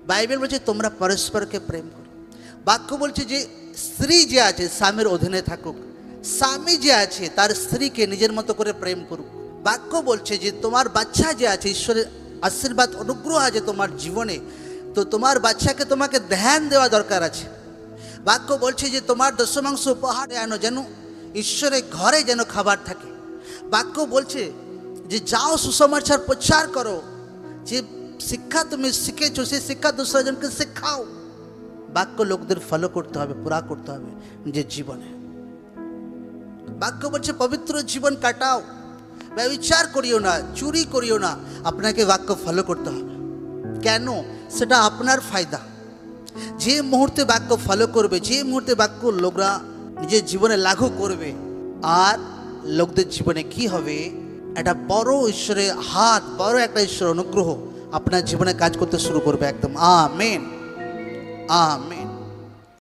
Bible বলছে তোমরা পরস্পরকে প্রেম করো। বাক্য বলছে যে স্ত্রী যে আছে স্বামীর অধীনে থাকুক, স্বামী যে আছে তার স্ত্রীকে নিজের মতো করে প্রেম করুক। বাক্য বলছে যে তোমার বাচ্চা যে আছে, ঈশ্বরের আশীর্বাদ অনুগ্রহ আছে তোমার জীবনে, তো তোমার বাচ্চাকে তোমাকে ধ্যান দেওয়া দরকার আছে। বাক্য বলছে যে তোমার দশমাংশ উপহার আনো, যেন ঈশ্বরের ঘরে যেন খাবার থাকে। বাক্য বলছে যে যাও সুসমাচার প্রচার করো, যে শিক্ষা তুমি শিখেছো সেই শিক্ষা দুসরজনকে শেখাও। বাক্য লোকদের ফলো করতে হবে, পুরা করতে হবে নিজের জীবনে। বাক্য বলছে পবিত্র জীবন কাটাও, ব্যভিচার করিও না, চুরি করিও না। আপনাকে বাক্য ফলো করতে হবে। কেন? সেটা আপনার ফায়দা। যে মুহূর্তে বাক্য ফলো করবে, যে মুহূর্তে বাক্য লোকরা নিজের জীবনে লাগু করবে, আর লোকদের জীবনে কি হবে, একটা বড় ঈশ্বরের হাত, বড় একটা ঈশ্বর অনুগ্রহ আপনার জীবনে কাজ করতে শুরু করবে। একদম আমেন, আমেন।